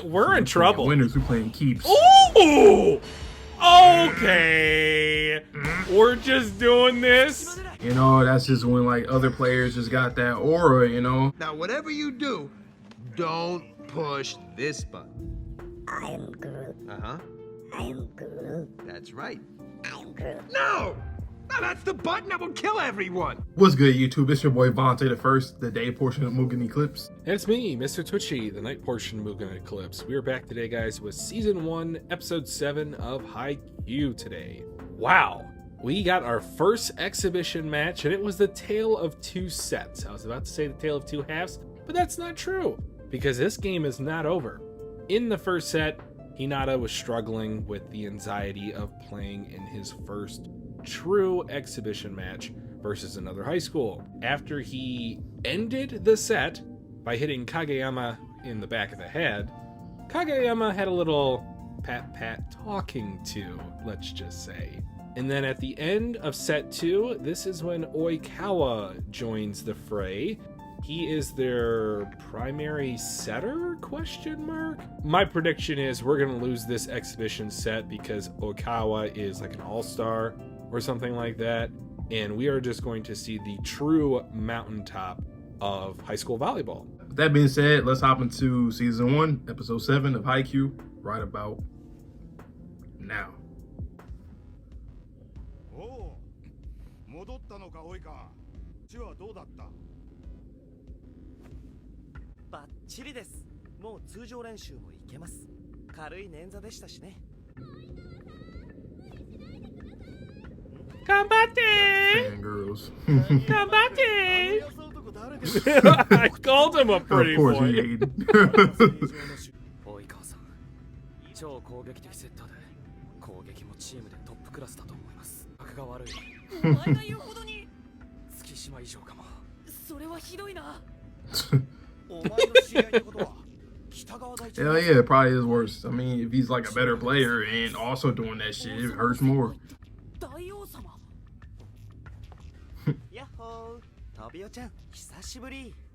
We're in trouble. Winners who playing keeps. Ooh! Okay. We're just doing this. You know, that's just when like other players just got that aura, you know. Now, whatever you do, don't push this button. I am Groot. Uh-huh. I am Groot. That's right. I am Groot. No! No, that's the button that will kill everyone! What's good, YouTube? It's your boy Vontae the First, the day portion of Mugen Eclipse. And it's me, Mr. Twitchy, the night portion of Mugen Eclipse. We are back today, guys, with Season 1, Episode 7 of Haikyuu today. Wow. We got our first exhibition match, and it was the Tale of Two Sets. I was about to say the Tale of Two Halves, but that's not true, because this game is not over. In the first set, Hinata was struggling with the anxiety of playing in his first true exhibition match versus another high school. After he ended the set by hitting Kageyama in the back of the head, Kageyama had a little pat talking to, let's just say. And then at the end of set 2, this is when Oikawa joins the fray. He is their primary setter, question mark? My prediction is we're gonna lose this exhibition set because Oikawa is like an all-star or something like that, and we are just going to see the true mountaintop of high school volleyball. With that being said, let's hop into Season 1, Episode 7 of Haikyuu right about now. 戻ったのか、おいか。血はどうだった？バッチリです。もう通常練習も行けます。軽い捻挫でしたしね。頑張って Fangirls. 頑張って I called him a pretty Of course boy. he ate. 大井川さん、超攻撃的セッターで攻撃もチームでトップクラスだと思います。格が悪い。お前が言うほどに月島以上かも。それはひどいな。お前の試合ってことは Hell yeah, it probably is worse. I mean, if he's like a better player and also doing that shit, it hurts more.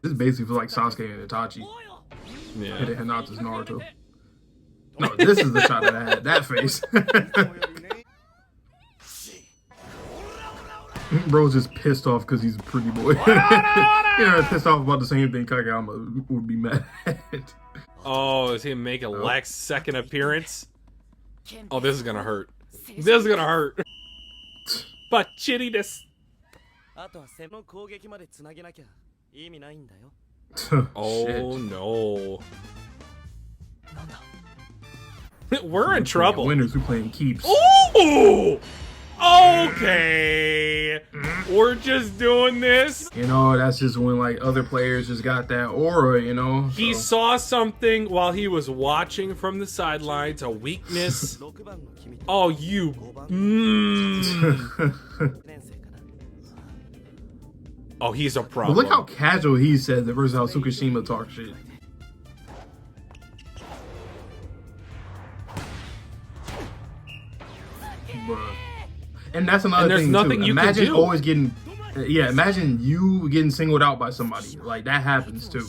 This basically feels like Sasuke and Itachi. Yeah. Hitting Hinata's Naruto. No, this is the shot that I had. That face. Bro's just pissed off because he's a pretty boy. You know, pissed off about the same thing Kageyama would be mad at. Oh, is he gonna make a last second appearance? Oh, this is gonna hurt. This is gonna hurt. But chitty this. Oh no. We're in trouble. Winners who playing keeps. Ooh! Okay. We're just doing this. You know, that's just when like other players just got that aura, you know. He saw something while he was watching from the sidelines, a weakness. Oh, you. Oh, he's a problem. But look how casual he said it versus how Tsukishima talks shit. Bruh. And that's another thing too. Imagine always getting, imagine you getting singled out by somebody. Like that happens too.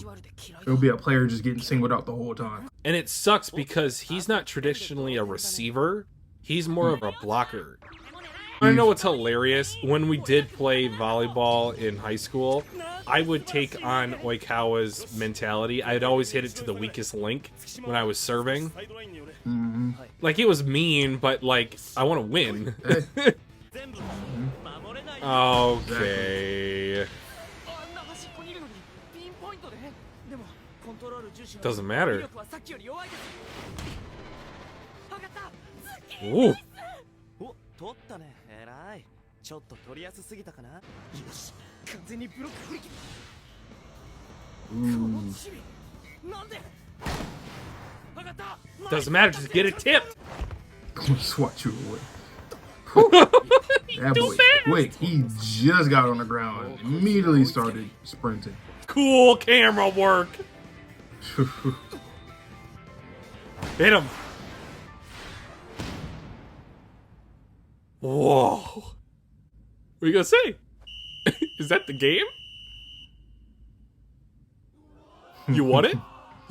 It'll be a player just getting singled out the whole time. And it sucks because he's not traditionally a receiver. He's more of a blocker. I know what's hilarious. When we did play volleyball in high school, I would take on Oikawa's mentality. I'd always hit it to the weakest link when I was serving. Like, it was mean, but like, I want to win. Okay. Doesn't matter. Ooh. Doesn't matter, just get it tipped. I'm gonna swat you away. That boy, wait, he just got on the ground and immediately started sprinting. Cool camera work. Hit him. Whoa. What are you gonna say? Is that the game? You want it?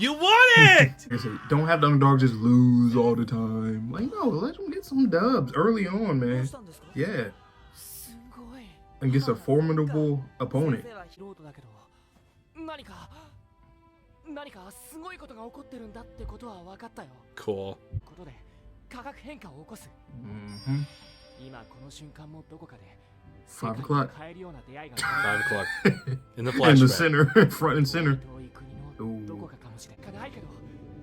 You won it! I said, don't have the underdog just lose all the time. Like, no, let them get some dubs early on, man. Yeah. Against a formidable opponent. Cool. Mm-hmm. 5 o'clock. 5 o'clock. In the In flashback. the center, front and center. Ooh.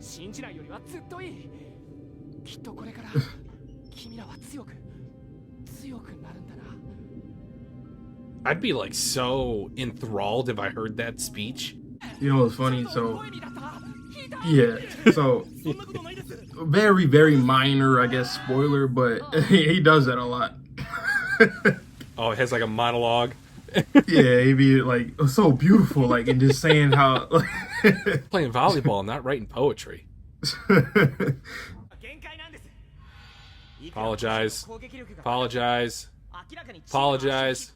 信じないよりはずっといい。きっとこれから君らは強くなるんだな。I'd be like so enthralled if I heard that speech. You know what's funny? So, yeah. So, very, very minor, I guess, spoiler, but he does that a lot. Oh, it has like a monologue. Yeah, he'd be like so beautiful, like, and just saying how Playing volleyball, not writing poetry. Apologize. Apologize. Apologize.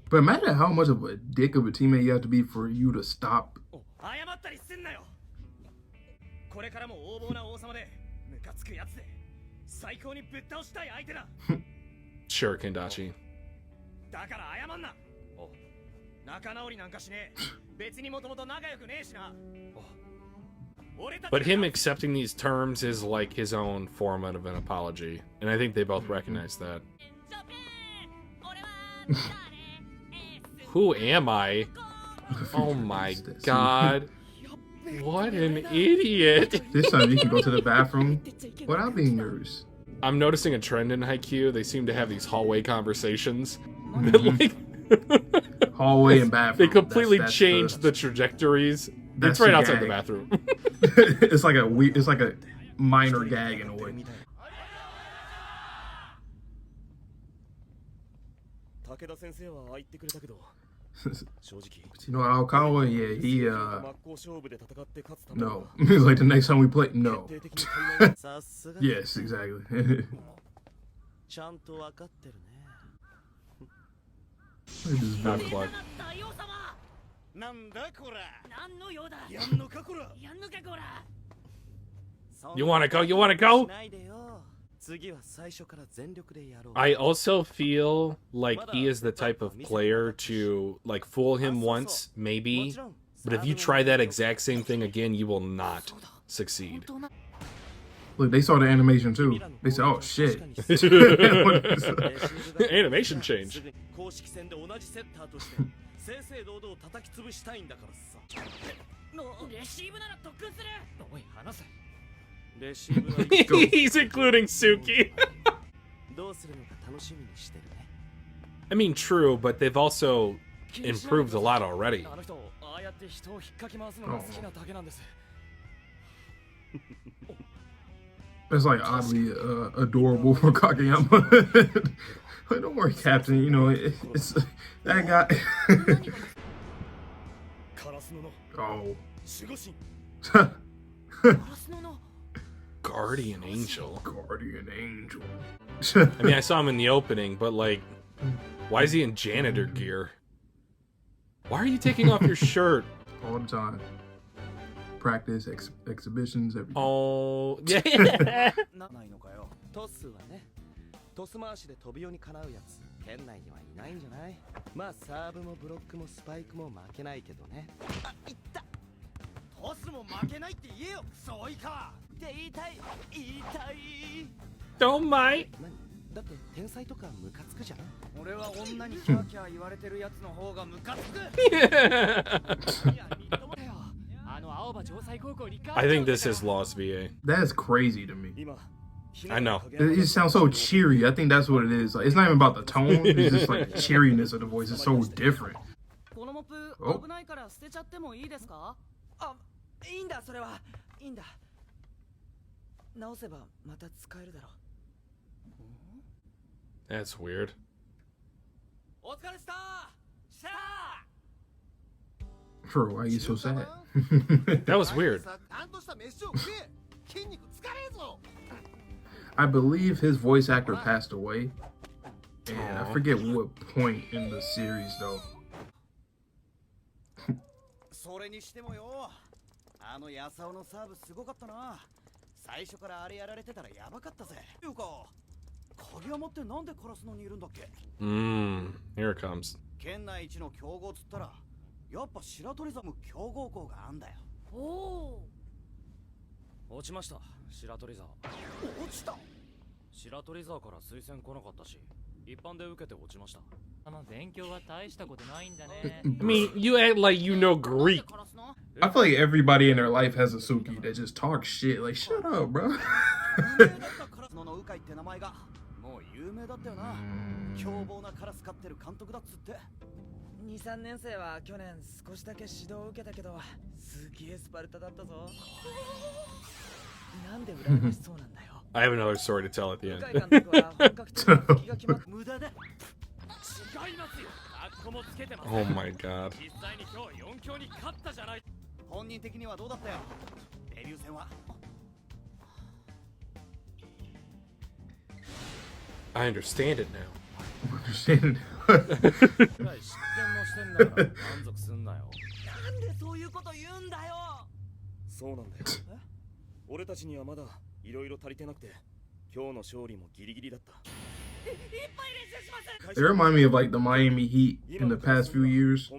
But imagine how much of a dick of a teammate you have to be for you to stop. Sure, Kendachi. But him accepting these terms is like his own form of an apology. And I think they both recognize that. Who am I? Oh my god. What an idiot. This time you can go to the bathroom without being nervous. I'm noticing a trend in Haikyuu. They seem to have these hallway conversations. Hallway and bathroom. They completely changed the trajectories. It's right outside the bathroom. It's like a minor gag in a way. You know, Oikawa, yeah, he no. He's like, the next time we play, no. Yes, exactly. 5 o'clock. You wanna go? You wanna go? I also feel like he is the type of player to, like, fool him once, maybe, but if you try that exact same thing again, you will not succeed. Look, they saw the animation too. They said, oh shit. Animation change. He's including Suki. I mean, true, but they've also improved a lot already. That's like oddly adorable for Kageyama. Like, don't worry, Captain. You know, it's that guy. Oh. Guardian Angel. Guardian Angel. I mean, I saw him in the opening, but like, why is he in janitor gear? Why are you taking off your shirt? All the time. Practice, exhibitions, everything. Oh, yeah. トス回しで飛び用にかなうやつ県内にはいないんじゃない？まあサーブもブロックもスパイクも負けないけどね。あ、いった。トスも負けないって言えよ、クソ多いか。って言いたい。Don't mind. だって天才とかムカつくじゃん。俺は女にキャーキャー言われてるやつの方がムカつく。I think this is Lost VA. That's crazy to me. I know. It sounds so cheery. I think that's what it is. Like, it's not even about the tone. It's just like the cheeriness of the voice. It's so different. Oh. That's weird. Bro, why are you so sad? That was weird. I believe his voice actor passed away. And I forget what point in the series, though. それにしてもよ、あのヤサオのサーブすごかったな。最初からあれやられてたらやばかったぜ。というか、鍵山ってなんでカラスノにいるんだっけ？ Here it comes. 県内一の強豪つったら、やっぱ白鳥座も強豪校があんだよ。おお。落ちました、白鳥座。落ちた？白鳥座から推薦来なかったし、一般で受けて落ちました。I mean, you act like you know Greek. I feel like everybody in their life has a Suki that just talks shit. Like, shut up, bro. のウカイって名前がもう有名だったよな。凶暴なカラス飼ってる監督だっつって。2、3年生は去年少しだけ指導を受けたけど、すげえスパルタだったぞ。なんで羨ましそうなんだよ。I have another story to tell at the end. 無駄だ。違いますよ。学校もつけてます。Oh my god. 実際に今日4強に勝ったじゃない。本人的にはどうだったよ。デビュー戦は。I understand it now. Understand. 失点もしてんだから満足すんなよ。なんでそういうこと言うんだよ。そうなんだよ。俺たちにはまだいろいろ足りてなくて、今日の勝利もギリギリだった。They remind me of like the Miami Heat in the past few years.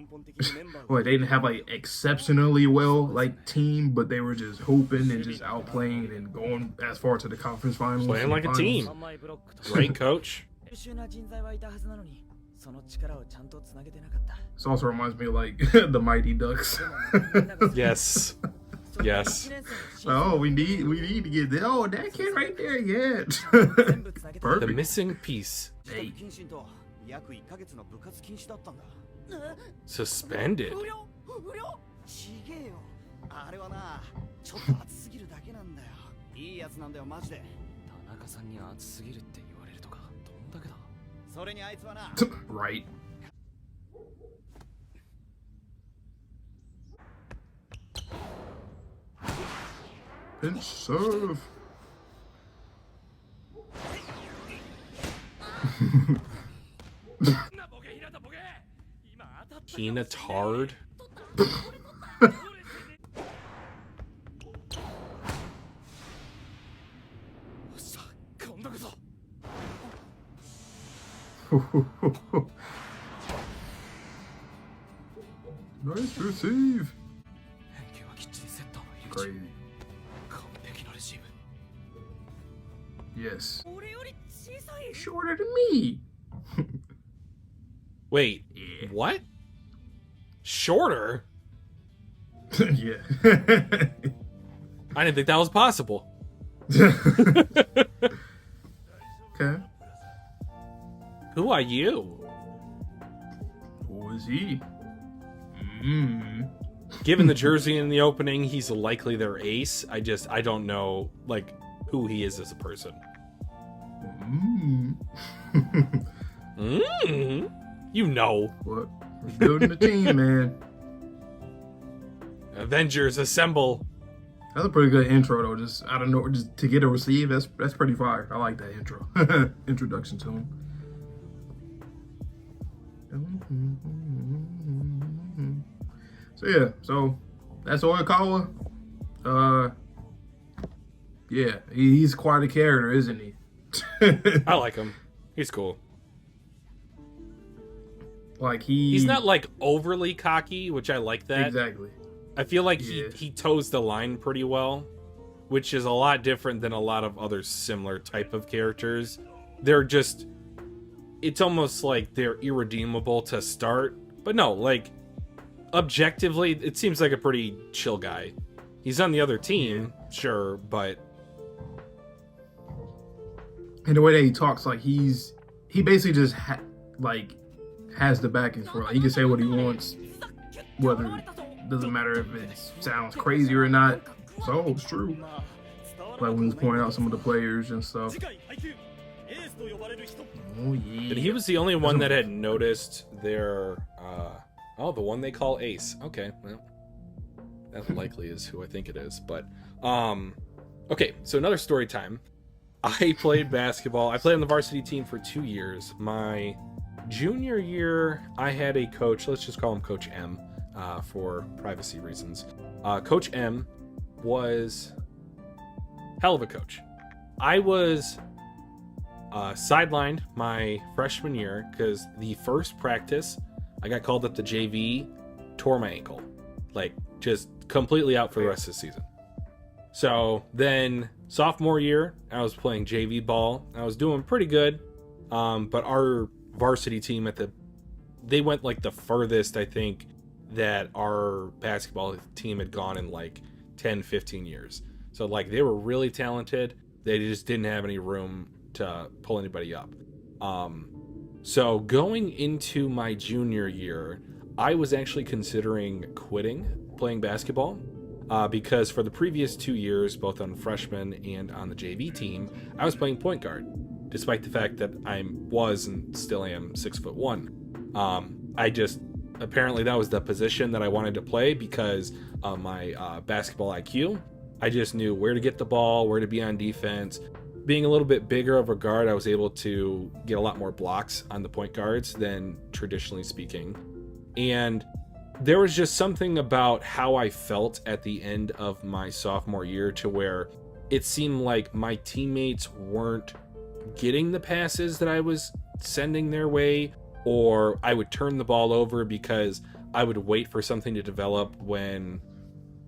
Where they didn't have like exceptionally well like team, but they were just hooping and just outplaying and going as far to the conference finals. Playing like a team. Great coach. This also reminds me of like the Mighty Ducks. Yes. Yes. Oh, we need to get that. Oh, that kid right there, yeah. Perfect. The missing piece. Hey. Suspended. Right. Pinch serve. Kina Tard. Nice receive. Crazy. Yes. Shorter than me. Wait, Yeah. what? Shorter? Yeah. I didn't think that was possible. Okay. Who are you? Who is he? Given the jersey in the opening, he's likely their ace. I don't know, like, who he is as a person. You know. What? We're building a team, man. Avengers assemble. That's a pretty good intro, though. Just I don't know, just to get a receive. That's pretty fire. I like that intro. Introduction to him. So yeah, so that's Oikawa. Yeah, he's quite a character, isn't he? I like him. He's cool. Like he's not like overly cocky, which I like that. Exactly. I feel like he toes the line pretty well, which is a lot different than a lot of other similar type of characters. They're just, it's almost like they're irredeemable to start, but no, like objectively, it seems like a pretty chill guy. He's on the other team, sure, but and the way that he talks, like he basically just has the backings for it. Like, he can say what he wants, whether doesn't matter if it sounds crazy or not. So it's true. Like when he's pointing out some of the players and stuff. Oh yeah. And he was the only one that had noticed their the one they call Ace. Okay, well, that likely is who I think it is. But okay, so another story time. I played basketball. I played on the varsity team for 2 years. My junior year, I had a coach. Let's just call him Coach M. for privacy reasons. Coach M was hell of a coach. I was sidelined my freshman year because the first practice I got called up to JV, tore my ankle, like just completely out for the rest of the season. So then sophomore year, I was playing JV ball. I was doing pretty good, but our varsity team they went like the furthest I think that our basketball team had gone in like 10, 15 years. So like they were really talented. They just didn't have any room to pull anybody up. So going into my junior year, I was actually considering quitting playing basketball because for the previous 2 years, both on freshman and on the JV team, I was playing point guard, despite the fact that I was and still am 6'1". Apparently that was the position that I wanted to play because of my basketball IQ. I just knew where to get the ball, where to be on defense. Being a little bit bigger of a guard, I was able to get a lot more blocks on the point guards than traditionally speaking. And there was just something about how I felt at the end of my sophomore year to where it seemed like my teammates weren't getting the passes that I was sending their way, or I would turn the ball over because I would wait for something to develop when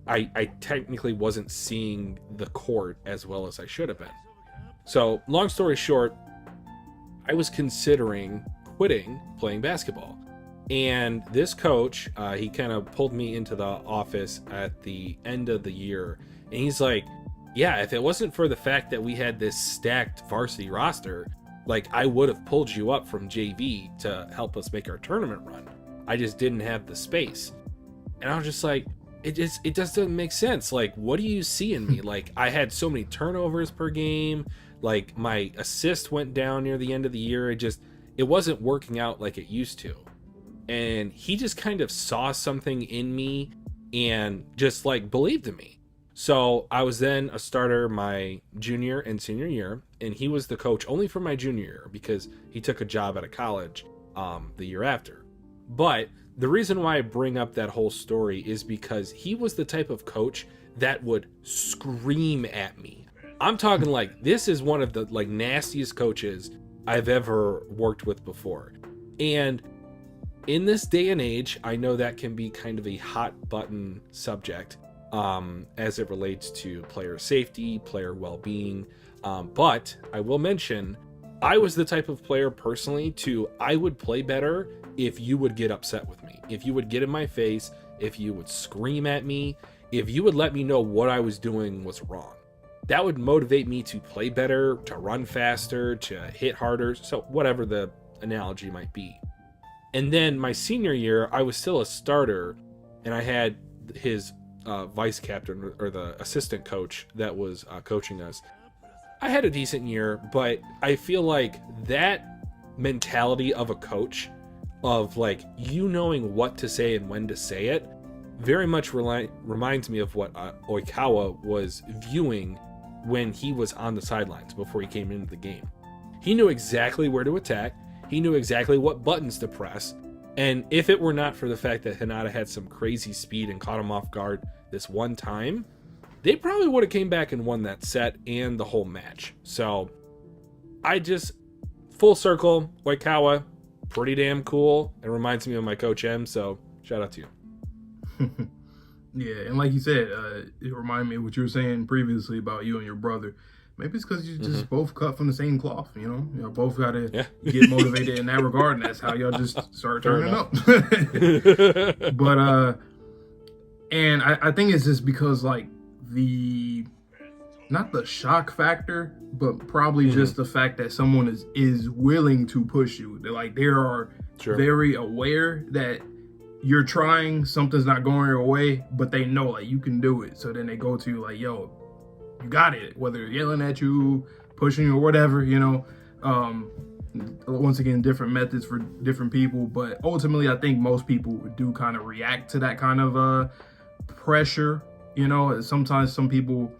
I technically wasn't seeing the court as well as I should have been. So long story short, I was considering quitting playing basketball. And this coach, he kind of pulled me into the office at the end of the year. And he's like, yeah, if it wasn't for the fact that we had this stacked varsity roster, like I would have pulled you up from JV to help us make our tournament run. I just didn't have the space. And I was just like, it just doesn't make sense. Like, what do you see in me? Like, I had so many turnovers per game. Like, my assist went down near the end of the year. It wasn't working out like it used to. And he just kind of saw something in me and just like believed in me. So I was then a starter my junior and senior year, and he was the coach only for my junior year because he took a job at a college the year after. But the reason why I bring up that whole story is because he was the type of coach that would scream at me. I'm talking like this is one of the like nastiest coaches I've ever worked with before. And in this day and age, I know that can be kind of a hot button subject as it relates to player safety, player well-being. But I will mention, I was the type of player personally I would play better if you would get upset with me, if you would get in my face, if you would scream at me, if you would let me know what I was doing was wrong. That would motivate me to play better, to run faster, to hit harder, so whatever the analogy might be. And then my senior year, I was still a starter, and I had his vice captain or the assistant coach that was coaching us. I had a decent year, but I feel like that mentality of a coach, of like you knowing what to say and when to say it, very much reminds me of what Oikawa was viewing when he was on the sidelines before he came into the game. He knew exactly where to attack. He knew exactly what buttons to press. And if it were not for the fact that Hinata had some crazy speed and caught him off guard this one time, they probably would have came back and won that set and the whole match. So full circle, Oikawa, pretty damn cool. It reminds me of my coach M, so shout out to you. Yeah, and like you said, it reminded me of what you were saying previously about you and your brother. Maybe it's because you just both cut from the same cloth, you know? Y'all both got to get motivated in that regard, and that's how y'all just start turning up. But, and I think it's just because, like, not the shock factor, but probably just the fact that someone is willing to push you. They are very aware that you're trying, something's not going your way, but they know, like, you can do it. So then they go to you like, yo, you got it, whether they're yelling at you, pushing you, or whatever, you know. Once again, different methods for different people, but ultimately I think most people do kind of react to that kind of pressure, you know. Sometimes some people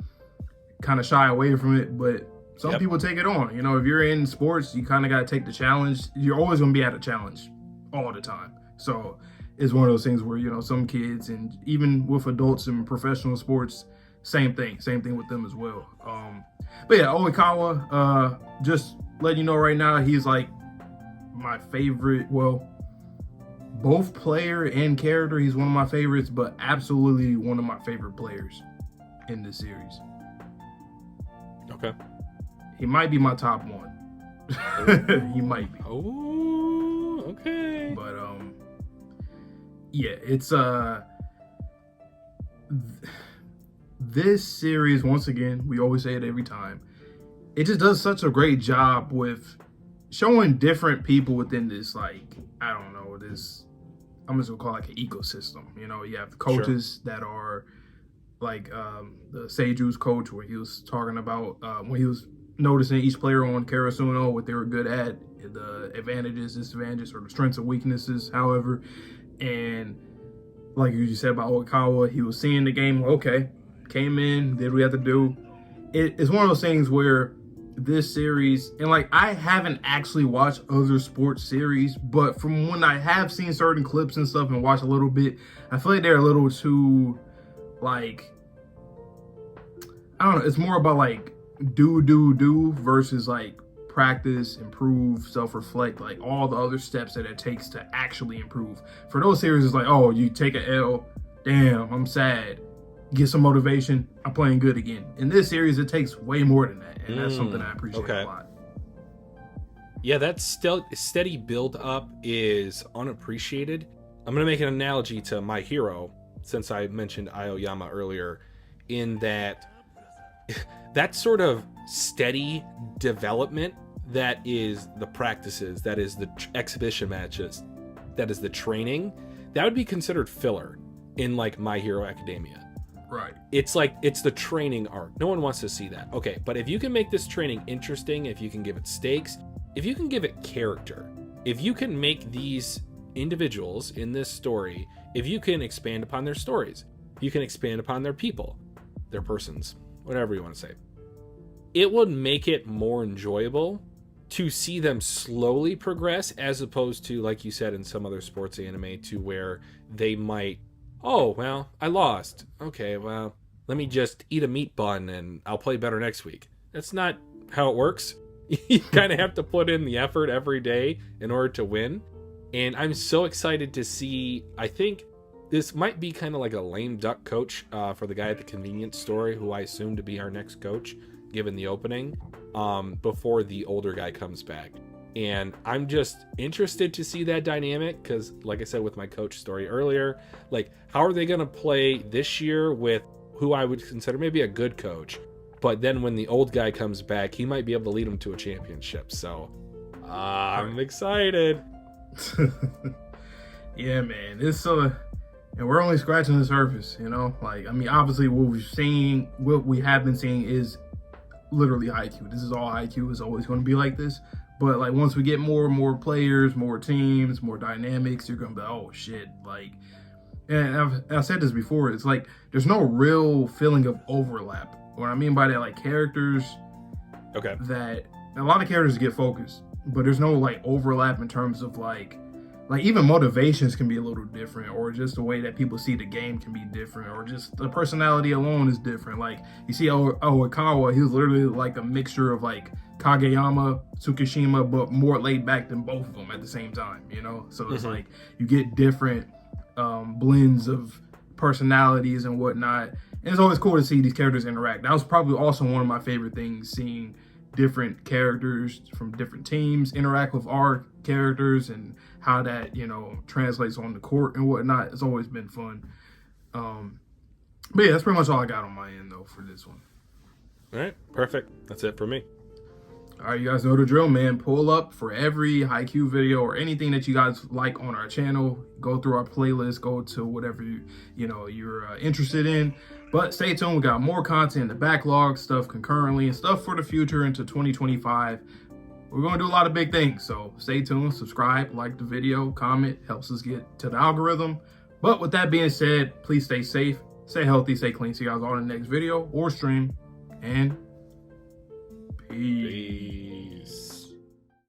kind of shy away from it, but some people take it on. You know, if you're in sports, you kind of got to take the challenge. You're always going to be at a challenge all the time. So is one of those things where, you know, some kids, and even with adults in professional sports, same thing with them as well. But yeah, Oikawa, just letting you know right now, he's like my favorite. Well, both player and character, he's one of my favorites, but absolutely one of my favorite players in this series. Okay. He might be my top one. He might be. Oh, okay. But yeah, it's this series, once again, we always say it every time, it just does such a great job with showing different people within this, like, I don't know, this, I'm just gonna call it like an ecosystem. You know, you have the coaches that are like the Seiju's coach, where he was talking about when he was noticing each player on Karasuno, what they were good at, the advantages, disadvantages, or the strengths and weaknesses, however. And like you just said about Oikawa, he was seeing the game, okay, came in, did what we had to do. It's one of those things where this series, and like I haven't actually watched other sports series, but from when I have seen certain clips and stuff and watched a little bit, I feel like they're a little too, like, I don't know, it's more about like do versus like practice, improve, self-reflect, like all the other steps that it takes to actually improve. For those series, it's like, oh, you take an L, damn, I'm sad, get some motivation, I'm playing good again. In this series, it takes way more than that, and that's something I appreciate a lot. Yeah, that steady build up is unappreciated. I'm going to make an analogy to My Hero, since I mentioned Aoyama earlier, in that that sort of steady development, that is the practices, that is the exhibition matches, that is the training, that would be considered filler in like My Hero Academia. Right. It's like, it's the training arc. No one wants to see that. Okay, but if you can make this training interesting, if you can give it stakes, if you can give it character, if you can make these individuals in this story, if you can expand upon their stories, you can expand upon their people, their persons, whatever you want to say, it would make it more enjoyable to see them slowly progress, as opposed to, like you said, in some other sports anime, to where they might, oh, well, I lost. Okay, well, let me just eat a meat bun and I'll play better next week. That's not how it works. You kind of have to put in the effort every day in order to win. And I'm so excited to see, I think this might be kind of like a lame duck coach for the guy at the convenience store, who I assume to be our next coach, given the opening, before the older guy comes back. And I'm just interested to see that dynamic, because like I said with my coach story earlier, like, how are they going to play this year with who I would consider maybe a good coach, but then when the old guy comes back, he might be able to lead them to a championship. So I'm excited. Yeah, man, it's and we're only scratching the surface, you know. Like, I mean, obviously what we have been seeing is literally Haikyuu. This is all Haikyuu. Is always going to be like this. But like, once we get more and more players, more teams, more dynamics, you're gonna be, oh shit, like. And I've said this before. It's like there's no real feeling of overlap. What I mean by that, like, characters. Okay. That a lot of characters get focused, but there's no like overlap in terms of like even motivations can be a little different, or just the way that people see the game can be different, or just the personality alone is different. Like, you see Oikawa, he was literally like a mixture of like Kageyama, Tsukishima, but more laid back than both of them at the same time, you know? So it's like you get different blends of personalities and whatnot. And it's always cool to see these characters interact. That was probably also one of my favorite things, seeing different characters from different teams interact with our characters and how that, you know, translates on the court and whatnot. It's always been fun. But yeah, that's pretty much all I got on my end though for this one. All right, perfect. That's it for me. All right, you guys know the drill, man. Pull up for every Haikyuu video or anything that you guys like on our channel. Go through our playlist. Go to whatever you're interested in. But stay tuned. We got more content in the backlog, stuff concurrently, and stuff for the future into 2025. We're going to do a lot of big things. So stay tuned. Subscribe, like the video, comment. Helps us get to the algorithm. But with that being said, please stay safe, stay healthy, stay clean. See you guys all in the next video or stream. And peace.